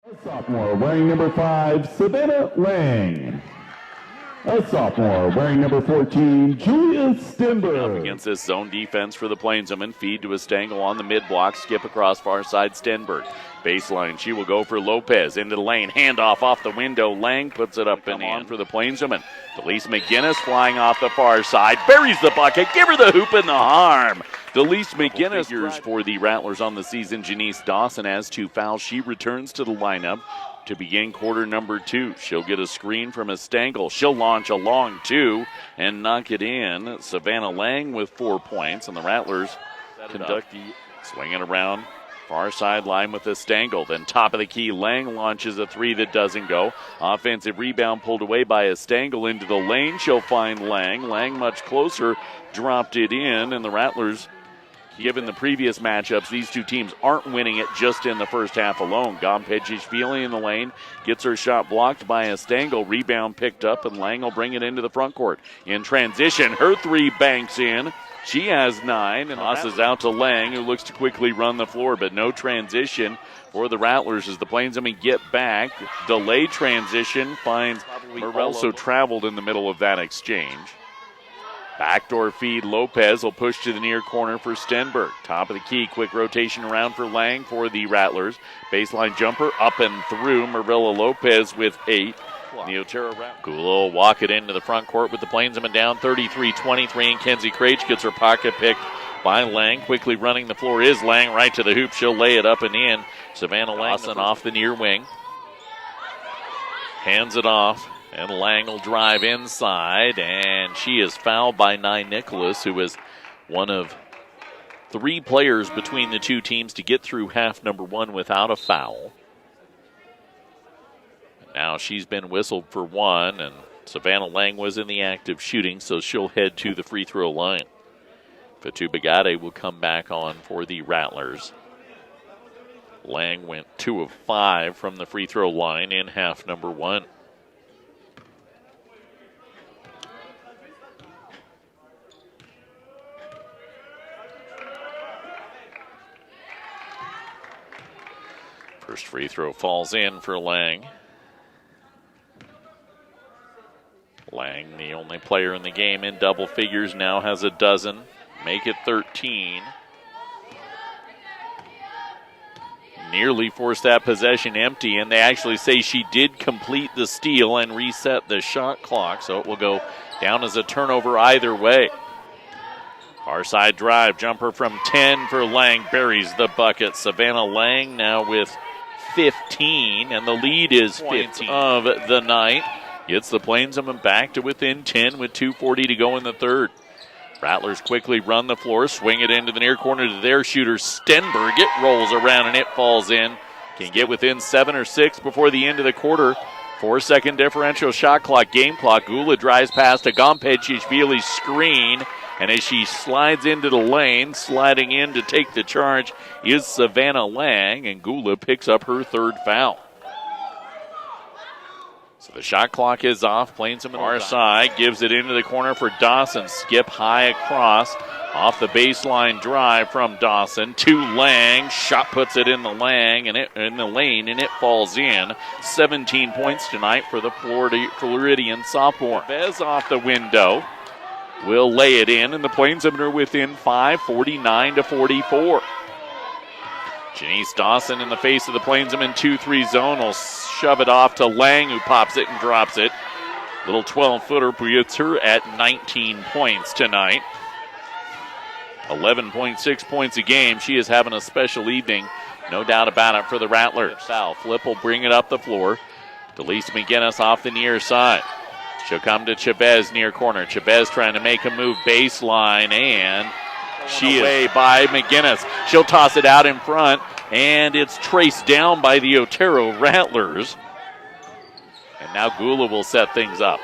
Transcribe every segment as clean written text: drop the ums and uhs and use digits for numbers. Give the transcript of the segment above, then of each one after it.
A sophomore wearing number 5, Savannah Lang. A sophomore wearing number 14, Julia Stenberg. Up against this zone defense for the Plainswomen. Feed to a Stengel on the mid-block. Skip across far side Stenberg. Baseline, she will go for Lopez. Into the lane. Handoff off the window. Lang puts it up and in for the Plainswomen. Delise McGinnis flying off the far side. Buries the bucket. Give her the hoop and the harm. Delise McGinnis for the Rattlers on the season. Janice Dawson has 2 fouls. She returns to the lineup to begin quarter number 2. She'll get a screen from a Stengel. She'll launch a long 2 and knock it in. Savannah Lang with 4 points, and the Rattlers conduct the swinging around far sideline with a Stengel. Then top of the key, Lang launches a 3 that doesn't go. Offensive rebound pulled away by a Stengel into the lane. She'll find Lang. Lang much closer, dropped it in, and the Rattlers, given the previous matchups, these two teams aren't winning it just in the first half alone. Gompedjishvili in the lane gets her shot blocked by a Stengel. Rebound picked up, and Lang will bring it into the front court. In transition, her 3 banks in. She has 9 and tosses out to Lang, who looks to quickly run the floor, but no transition for the Rattlers as the Plainswomen get back. Delay transition finds Morello. Also traveled in the middle of that exchange. Backdoor feed, Lopez will push to the near corner for Stenberg. Top of the key, quick rotation around for Lang for the Rattlers. Baseline jumper up and through. Marilla Lopez with 8. The Otero Gula will walk it into the front court with the Plainswomen down 33-23, and Kenzie Craich gets her pocket picked by Lang. Quickly running the floor is Lang right to the hoop. She'll lay it up and in. Savannah Lawson off the near wing. Hands it off. And Lang will drive inside, and she is fouled by Nye Nicholas, who is one of 3 players between the two teams to get through half number 1 without a foul. Now she's been whistled for 1, and Savannah Lang was in the act of shooting, so she'll head to the free throw line. Fatou Bagade will come back on for the Rattlers. Lang went 2 of 5 from the free throw line in half number 1. First free throw falls in for Lang. Lang, the only player in the game in double figures, now has a dozen. Make it 13. Nearly forced that possession empty, and they actually say she did complete the steal and reset the shot clock, so it will go down as a turnover either way. Far side drive, jumper from 10 for Lang, buries the bucket. Savannah Lang now with 15, and the lead is 15 of the night. Gets the Plainswomen back to within 10 with 2:40 to go in the third. Rattlers quickly run the floor, swing it into the near corner to their shooter, Stenberg. It rolls around and it falls in. Can get within 7 or 6 before the end of the quarter. 4-second differential shot clock, game clock. Gula drives past a Gompedjishvili screen, and as she slides into the lane, sliding in to take the charge is Savannah Lang, and Gula picks up her 3rd foul. So the shot clock is off. Plainswomen far side, gives it into the corner for Dawson. Skip high across, off the baseline drive from Dawson to Lang. Shot puts it in the lane, and it falls in. 17 points tonight for the Floridian sophomore. Bez off the window will lay it in, and the Plainswomen are within 5, 49-44. Janice Dawson in the face of the Plainswomen 2-3 zone will shove it off to Lang, who pops it and drops it. Little 12-footer puts her at 19 points tonight. 11.6 points a game. She is having a special evening, no doubt about it, for the Rattlers. Foul. Flip will bring it up the floor. Delise McGinnis off the near side. She'll come to Chavez near corner. Chavez trying to make a move baseline, and she away by McGinnis. She'll toss it out in front, and it's traced down by the Otero Rattlers. And now Gula will set things up.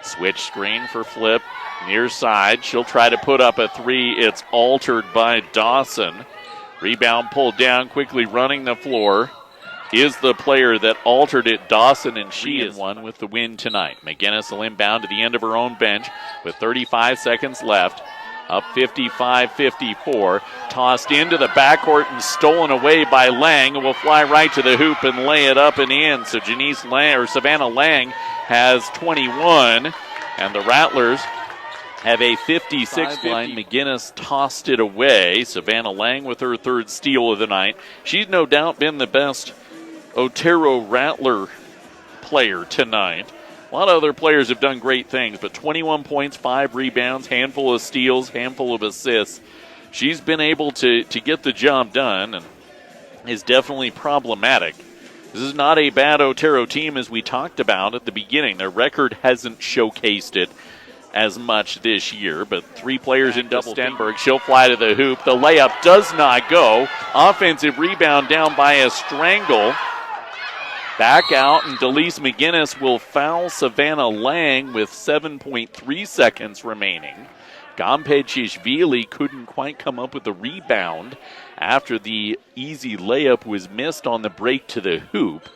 Switch screen for Flip, near side. She'll try to put up a 3. It's altered by Dawson. Rebound pulled down, quickly running the floor is the player that altered it, Dawson, and she is one with the win tonight. McGinnis will inbound to the end of her own bench with 35 seconds left. Up 55-54. Tossed into the backcourt and stolen away by Lang. Will fly right to the hoop and lay it up and in. So Savannah Lang has 21. And the Rattlers have a 56 line. McGinnis tossed it away. Savannah Lang with her third steal of the night. She's no doubt been the best Otero Rattler player tonight. A lot of other players have done great things, but 21 points, 5 rebounds, handful of steals, handful of assists. She's been able to get the job done and is definitely problematic. This is not a bad Otero team as we talked about at the beginning. Their record hasn't showcased it as much this year, but 3 players in double. Stenberg, she'll fly to the hoop. The layup does not go. Offensive rebound down by a strangle. Back out, and Delise McGinnis will foul Savannah Lang with 7.3 seconds remaining. Gompechishvili couldn't quite come up with the rebound after the easy layup was missed on the break to the hoop.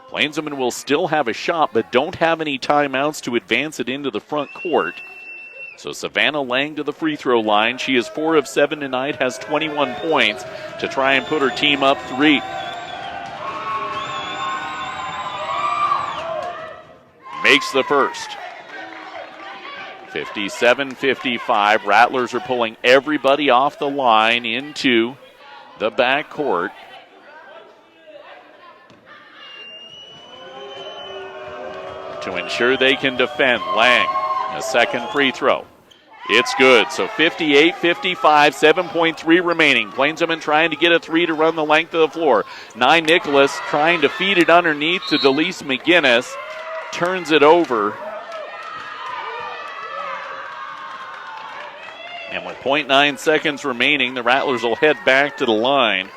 Plainswomen will still have a shot, but don't have any timeouts to advance it into the front court. So Savannah Lang to the free throw line. She is 4 of 7 tonight, has 21 points to try and put her team up 3. Makes the first. 57-55. Rattlers are pulling everybody off the line into the backcourt. To ensure they can defend. Lang, a second free throw. It's good. So 58-55, 7.3 remaining. Plainswomen trying to get a 3 to run the length of the floor. Nicholas trying to feed it underneath to Delise McGinnis. Turns it over. And with 0.9 seconds remaining, the Rattlers will head back to the line.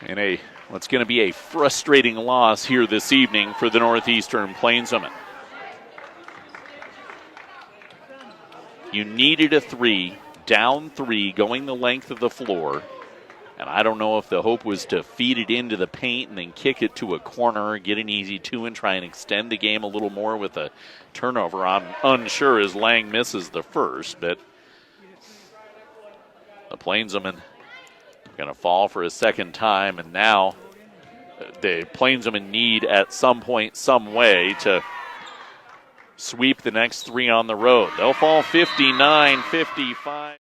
In what's going to be a frustrating loss here this evening for the Northeastern Plainswomen. You needed a 3, down 3, going the length of the floor. And I don't know if the hope was to feed it into the paint and then kick it to a corner, get an easy 2 and try and extend the game a little more with a turnover. I'm unsure as Lang misses the first, but the Plainswomen are going to fall for a second time, and now the Plainswomen need at some point, some way to sweep the next 3 on the road. They'll fall 59-55.